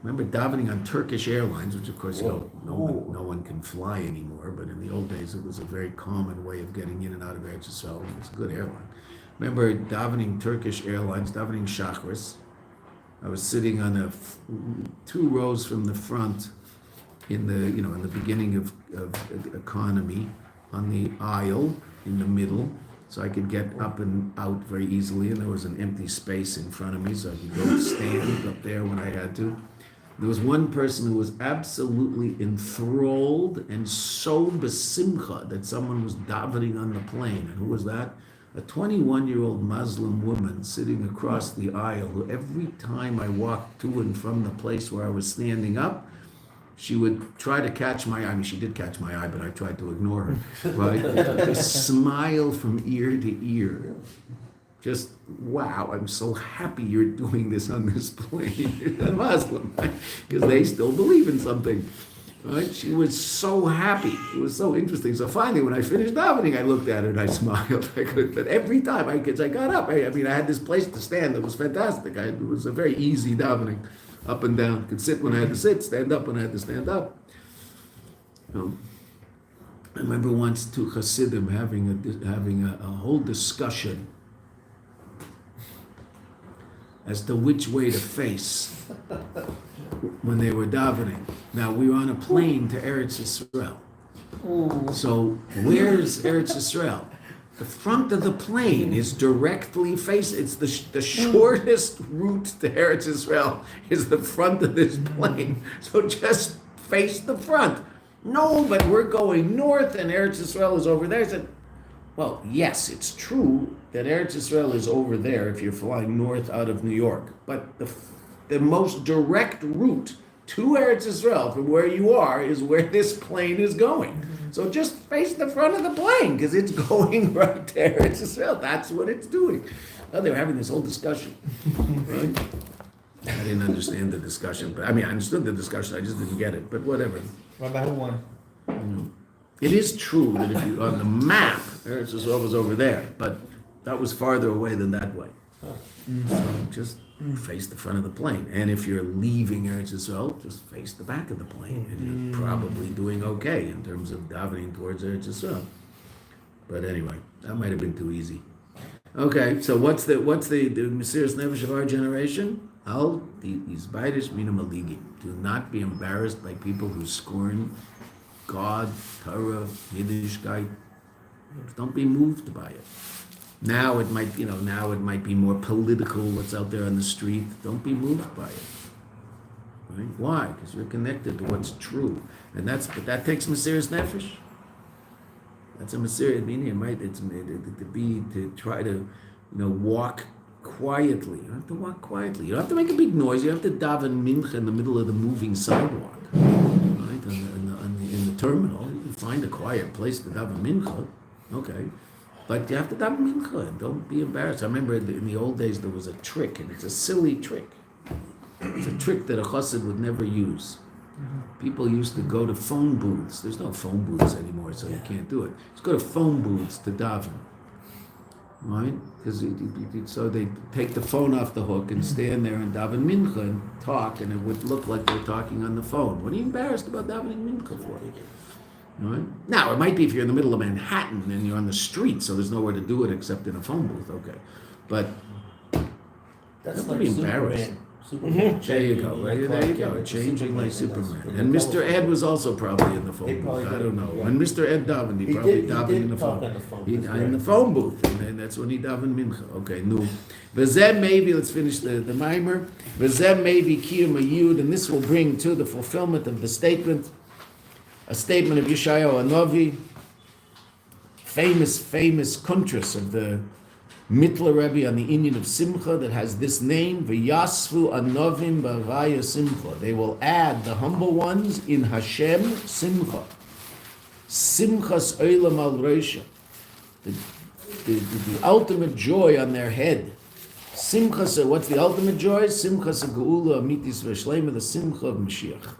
remember davening on Turkish Airlines, which of course no one can fly anymore, but in the old days it was a very common way of getting in and out of Eretz Yisrael. It's a good airline. Remember davening Turkish Airlines, davening Shachris. I was sitting on 2 rows from the front in the beginning of economy, on the aisle in the middle, so I could get up and out very easily, and there was an empty space in front of me, so I could go stand up there when I had to. There was one person who was absolutely enthralled and so besimcha that someone was davening on the plane. And who was that? A 21-year-old Muslim woman sitting across the aisle, who every time I walked to and from the place where I was standing up, she would try to catch my eye. I mean, she did catch my eye, but I tried to ignore her, right? Just smile from ear to ear. Just, wow, I'm so happy you're doing this on this plane. A Muslim, right? Because they still believe in something, right? She was so happy. It was so interesting. So finally, when I finished davening, I looked at her and I smiled. But every time I got up, I had this place to stand that was fantastic. It was a very easy davening, up and down. I could sit when I had to sit, stand up when I had to stand up. I remember once 2 Chassidim having a whole discussion as to which way to face when they were davening. Now, we were on a plane to Eretz Yisrael. So, where's Eretz Yisrael? The front of the plane is directly facing, it's the shortest route to Eretz Yisrael is the front of this plane. So just face the front. No, but we're going north and Eretz Yisrael is over there. I said, well, yes, it's true that Eretz Yisrael is over there if you're flying north out of New York. But the most direct route to Eretz Yisrael from where you are is where this plane is going. So just face the front of the plane because it's going right to Eretz Yisrael. That's what it's doing. Oh, they were having this whole discussion. Right? I didn't understand the discussion, but I understood the discussion. I just didn't get it. But whatever. Rabbi, who won? It is true that if you on the map, Eretz Yisrael was over there, but that was farther away than that way. So just face the front of the plane. And if you're leaving Eretz Yisrael, just face the back of the plane. And you're probably doing okay in terms of davening towards Eretz Yisrael. But anyway, that might have been too easy. Okay, so what's the Mesiras Nefesh of our generation? Do not be embarrassed by people who scorn God, Torah, Yiddishkeit. Don't be moved by it. Now it might be more political, what's out there on the street. Don't be moved by it. Right? Why? Because you're connected to what's true. And that takes Mesiras Nefesh. That's a Mesiras meaning, right? It's to try to, walk quietly. You don't have to walk quietly. You don't have to make a big noise. You have to daven mincha in the middle of the moving sidewalk. Right? In the terminal, you find a quiet place to daven mincha. Okay. But you have to daven mincha. Don't be embarrassed. I remember in the old days there was a trick, and it's a silly trick. It's a trick that a chassid would never use. People used to go to phone booths. There's no phone booths anymore, so you can't do it. Just go to phone booths to daven. Right? Because so they take the phone off the hook and stand there and daven mincha and talk, and it would look like they're talking on the phone. What are you embarrassed about davening mincha for? Right? Now, it might be if you're in the middle of Manhattan and you're on the street, so there's nowhere to do it except in a phone booth, okay. But That's don't like be embarrassed. Superman. There you go. Right? There you go. Changing like Superman. And Mr. Ed was also probably in the phone booth. I don't know. When Mr. Ed davened, he probably davened in the phone. In the phone booth, and that's when he davened mincha. Okay, no. V'zeh maybe, let's finish the mimer. V'zeh maybe kiyum yud, and this will bring to the fulfillment of the statement, a statement of Yeshayahu Hanavi, famous kuntrus of the Mitler Rebbe on the Indian of Simcha that has this name, V'yasvu anovim b'avaya simcha. They will add the humble ones in Hashem simcha. Simchas olam al reisha. The ultimate joy on their head. Simchas, what's the ultimate joy? Simchas geula amitis v'shlema, the simcha of Mashiach.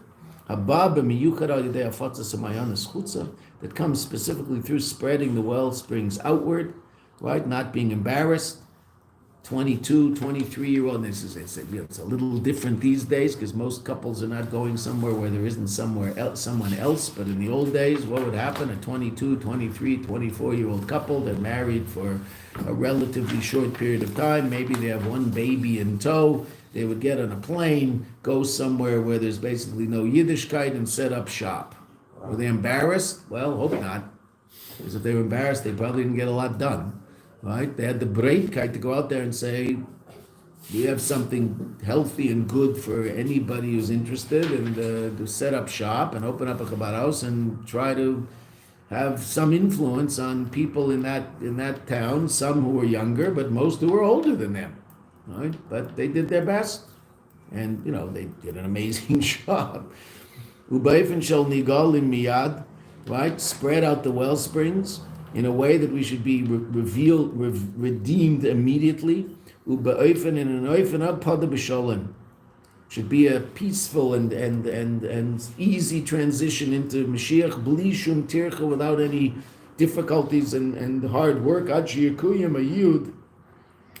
Haba b'miyuchad al yidei afatzas ha'mayanos chutza, that comes specifically through spreading the well springs outward. Right, not being embarrassed. 22, 23-year-old. It's a little different these days because most couples are not going somewhere where there isn't someone else. But in the old days, what would happen? A 22, 23, 24-year-old couple, they're married for a relatively short period of time. Maybe they have one baby in tow. They would get on a plane, go somewhere where there's basically no Yiddishkeit and set up shop. Were they embarrassed? Well, hope not. Because if they were embarrassed, they probably didn't get a lot done. Right? They had the breitkeit to go out there and say, we have something healthy and good for anybody who's interested, and to set up shop and open up a Chabad house and try to have some influence on people in that town, some who were younger, but most who were older than them. Right? But they did their best. And, they did an amazing job. Ubayfin shel nigalim miyad, right? Spread out the well springs in a way that we should be redeemed immediately. Ubayfin in an oifen of Pode besholom. Should be a peaceful and easy transition into Mashiach, bli shum tircha, without any difficulties and hard work. Ad sheyikuyim ayud,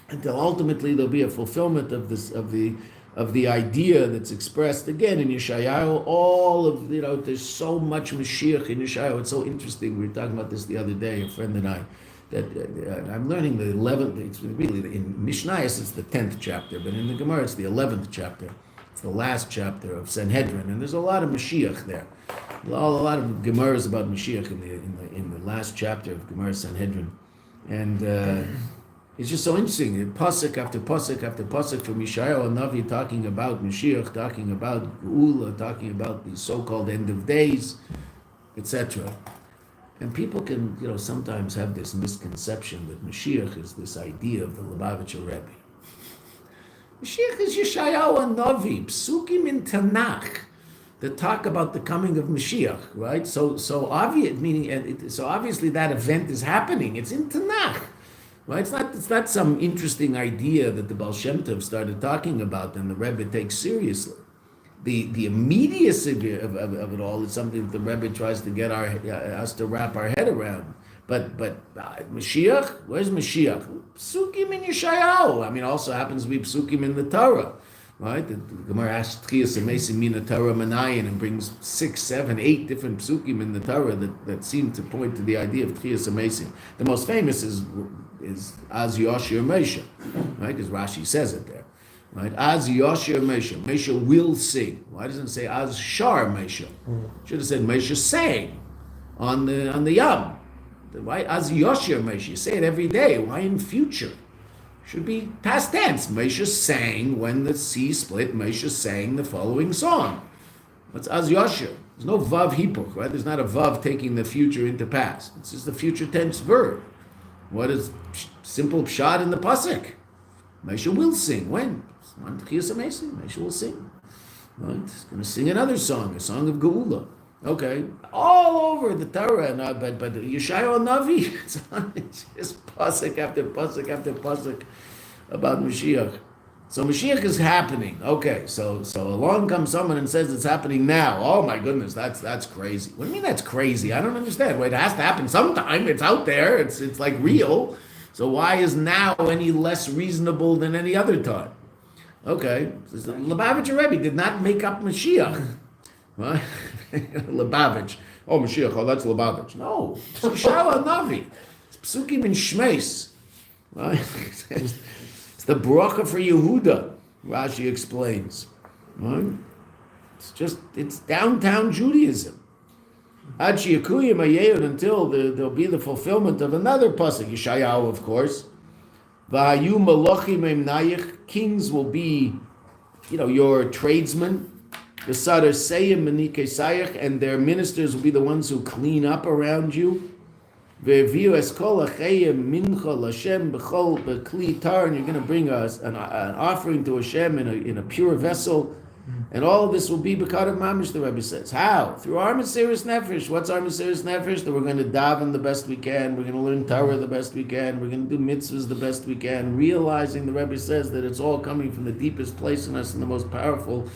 until ultimately there'll be a fulfillment of the idea that's expressed again in Yeshayahu. All of there's so much Mashiach in Yeshayahu. It's so interesting. We were talking about this the other day, a friend and I, that I'm learning the 11th. It's really in Mishnayos it's the 10th chapter, but in the Gemara it's the 11th chapter. It's the last chapter of Sanhedrin, and there's a lot of Mashiach there. A lot of Gemaras about Mashiach in the last chapter of Gemara Sanhedrin, and. It's just so interesting. Pasuk after pasuk after pasuk from Yeshayahu Hanavi talking about Mashiach, talking about Geula, talking about the so-called end of days, etc. And people can, sometimes have this misconception that Mashiach is this idea of the Lubavitcher Rebbe. Mashiach is Yeshayahu Hanavi, psukim in Tanakh that talk about the coming of Mashiach, right? So obviously that event is happening. It's in Tanakh. Right? It's not some interesting idea that the Baal Shem Tov started talking about and the Rebbe takes seriously. The immediacy of it all is something that the Rebbe tries to get us to wrap our head around. But Mashiach, where's Mashiach? Psukim in Yeshayahu. Also happens to be psukim in the Torah. Right? The Gemara asks Tchias Amesim Mina Torah Manayin and brings 6, 7, 8 different psukim in the Torah that seem to point to the idea of Tchias Amesim. The most famous is Az Yoshir Mesha, right? Because Rashi says it there, right? Az Yoshir Mesha will sing. Why doesn't it say Az Shar Mesha? Should have said Mesha sang, on the Yam. Why as Yosher Moshe? You say it every day. Why in future? Should be past tense. Moshe sang when the sea split. Moshe sang the following song. What's az Yosher? There's no vav hipuk, right? There's not a vav taking the future into past. It's just the future tense verb. What is simple pshat in the pasuk? Moshe will sing. When? Moshe will sing. Right? He's going to sing another song, a song of Geula. Okay, all over the Torah, but Yeshayahu Navi, it's just pasuk after pasuk after pasuk about Mashiach. So Mashiach is happening. Okay, so along comes someone and says it's happening now. Oh my goodness, that's crazy. What do you mean that's crazy? I don't understand. Wait, it has to happen sometime. It's out there. It's like real. So why is now any less reasonable than any other time? Okay, Lubavitcher Rebbe did not make up Mashiach. Right? Lubavitch. Oh, Mashiach, oh, that's Lubavitch. No, it's Yeshayahu Navi. It's Psukim in Shmeis. Right? It's the bracha for Yehuda, Rashi explains. Right? It's downtown Judaism. Ad sheyakuyim hayeyud, until there'll be the fulfillment of another pasuk, Yeshayahu, of course. V'hayu malachim emnayich, kings will be, your tradesmen. The Sadar Seyim Menikesayach, and their ministers will be the ones who clean up around you. Ve'viu eskol achayim mincha l'Hashem b'chol b'kli tar, and you're going to bring us an offering to Hashem in a pure vessel. And all of this will be b'kat of mamish, the Rebbe says. How? Through our Mesiras Nefesh. What's our Mesiras Nefesh? That we're going to daven the best we can, we're going to learn Torah the best we can, we're going to do mitzvahs the best we can, realizing, the Rebbe says, that it's all coming from the deepest place in us and the most powerful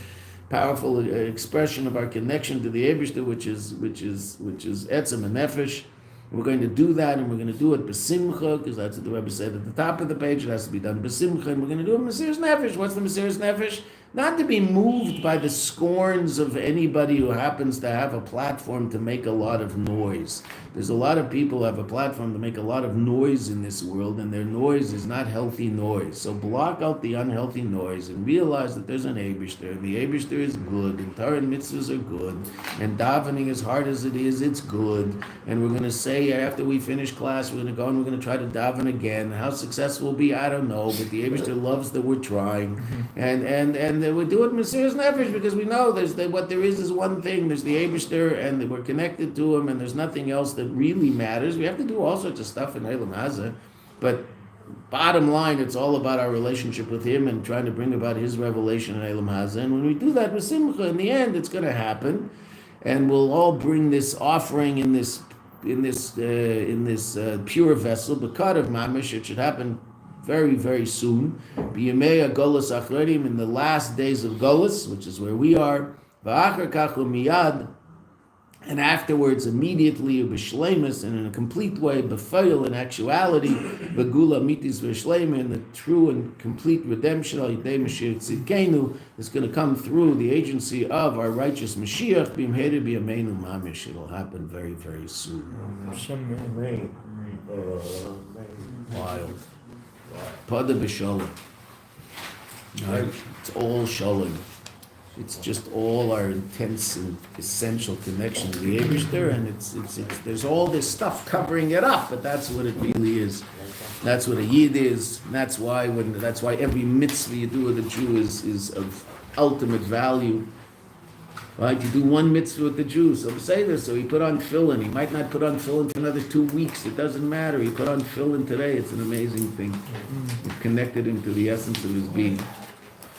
expression of our connection to the Eibishter, which is etzem and nefesh. We're going to do that, and we're going to do it besimcha, because that's what the Rebbe said at the top of the page. It has to be done besimcha, and we're going to do it Mesiras Nefesh. What's the Mesiras Nefesh? Not to be moved by the scorns of anybody who happens to have a platform to make a lot of noise. There's a lot of people who have a platform to make a lot of noise in this world, and their noise is not healthy noise. So block out the unhealthy noise and realize that there's an Eibishter, and the Eibishter is good, and Torah and mitzvahs are good, and davening, as hard as it is, it's good. And we're going to say, after we finish class, we're going to go and we're going to try to daven again. How successful we'll be, I don't know, but the Eibishter loves that we're trying. And we do it Mesiras Nefesh, because we know what there is one thing. There's the Eibishter, and we're connected to him, and there's nothing else that really matters. We have to do all sorts of stuff in Eilam Hazeh, but bottom line, it's all about our relationship with him and trying to bring about his revelation in Eilam Hazeh. And when we do that with Simcha, in the end, it's going to happen, and we'll all bring this offering in this pure vessel, b'kat of mamish. It should happen very, very soon. B'yemei Golus Achredim, in the last days of Golus, which is where we are. V'achar kachu miyad, and afterwards, immediately, b'shleimus, and in a complete way, b'feil, in actuality, b'gula mitis v'shleima, in the true and complete redemption, al yidei Mashiach tzidkenu, is going to come through the agency of our righteous Mashiach, b'imhedu b'yameinu mamish. It'll happen very, very soon. Wild. Pode besholom. Right? It's all sholom. It's just all our intense and essential connection to the Eibishter, and it's there's all this stuff covering it up, but that's what it really is. That's what a Yid is. And that's why every mitzvah you do with a Jew is of ultimate value. Right? You do one mitzvah with the Jew, so say this, so he put on tefillin. He might not put on tefillin for another 2 weeks. It doesn't matter. He put on tefillin today. It's an amazing thing. It connected him to the essence of his being.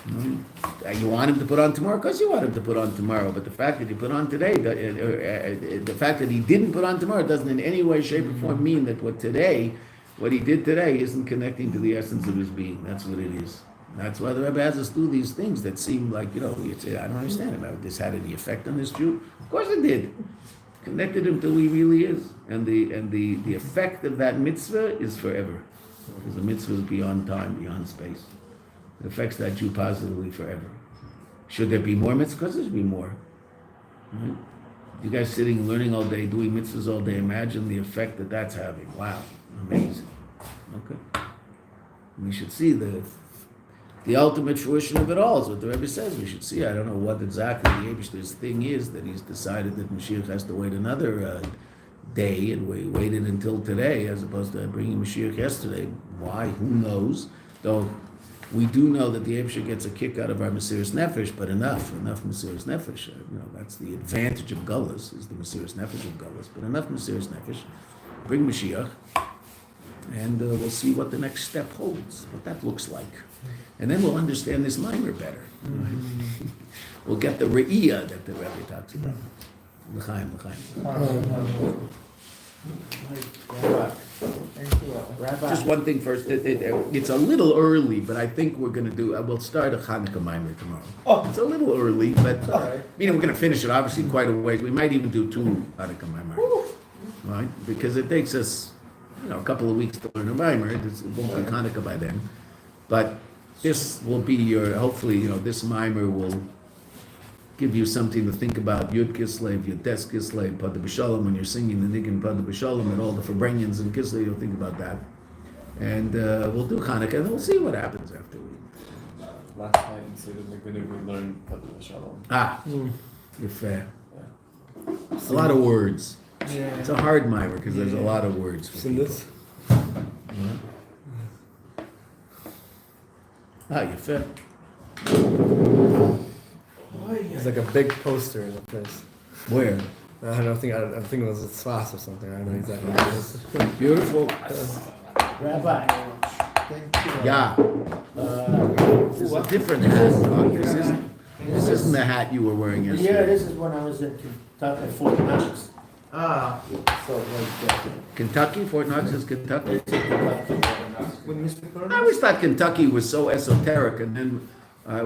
You want him to put on tomorrow? Of course you want him to put on tomorrow. But the fact that he put on today, the fact that he didn't put on tomorrow doesn't in any way, shape, or form mean that what he did today isn't connecting to the essence of his being. That's what it is. That's why the Rebbe has us do these things that seem like, you'd say, I don't understand about this. Had any effect on this Jew? Of course it did. Connected him to who he really is. And the effect of that mitzvah is forever. Because the mitzvah is beyond time, beyond space. It affects that Jew positively forever. Should there be more mitzvahs? Of course there should be more. Right? You guys sitting, learning all day, doing mitzvahs all day, imagine the effect that's having. Wow, amazing. Okay. We should see the ultimate fruition of it all is what the Rebbe says we should see. I don't know what exactly the Eibishter's thing is that he's decided that Mashiach has to wait another day, and we waited until today, as opposed to bringing Mashiach yesterday. Why? Who knows? Though we do know that the Eibusher gets a kick out of our Mesiras Nefesh, but enough Mesiras Nefesh. That's the advantage of Gullus, is the Mesiras Nefesh of Gullus. But enough Mesiras Nefesh. Bring Mashiach, and we'll see what the next step holds, what that looks like. And then we'll understand this mimer better. Right? We'll get the re'iyah that the Rebbe talks about. L'chaim. Rabbi. Just one thing first. It's a little early, but I think we're going to do. We'll start a Hanukkah mimer tomorrow. Oh. It's a little early, but all right. we're going to finish it obviously quite a ways. We might even do 2 Hanukkah mimers, right? Because it takes us, a couple of weeks to learn a mimer. It won't be Hanukkah by then, but this will be your. Hopefully, this mimer will give you something to think about. Yud Kislev, Yud Tes Kislev, Pode besholom, when you're singing the Niggin Pode besholom and all the Febrenians and Kislev, you'll think about that. And we'll do Hanukkah, and we'll see what happens after we. Last night in Sweden, we learned Pode besholom. You're fair. A lot of words. Yeah. It's a hard mimer because there's a lot of words. For people. This. You're fair. It's like a big poster in the place. Where? I don't think. I think it was a Svas or something. I don't know exactly what it is. Beautiful. Rabbi. Thank you. Yeah. This is a different hat. This isn't the hat you were wearing yesterday. Yeah, this is when I was in Kentucky at Fort Knox. So like Kentucky? Fort Knox is Kentucky? it's in Kentucky. With Mr. Curtis? I always thought Kentucky was so esoteric, and then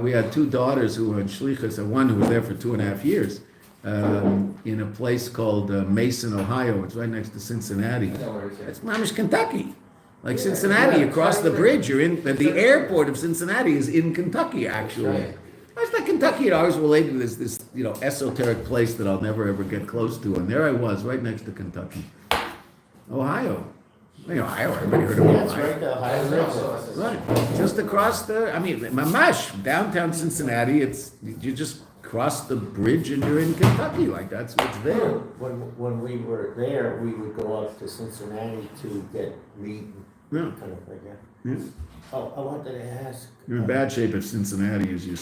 we had 2 daughters who were in Shlichus, and one who was there for 2.5 years, in a place called Mason, Ohio. It's right next to Cincinnati. It's Mamish, Kentucky. Like Cincinnati, you cross the bridge, you're in, the airport of Cincinnati is in Kentucky, actually. I thought Kentucky had always related to this esoteric place that I'll never ever get close to, and there I was, right next to Kentucky. Ohio. Ohio, everybody heard of Yeah, it's Ohio. right there, Ohio River. Right, just across Mamash, downtown Cincinnati, you just cross the bridge and you're in Kentucky, like that's what's there. When we were there, we would go up to Cincinnati to get meat Yeah. and kind of like that. Yeah. Oh, I wanted to ask. You're in bad shape if Cincinnati is your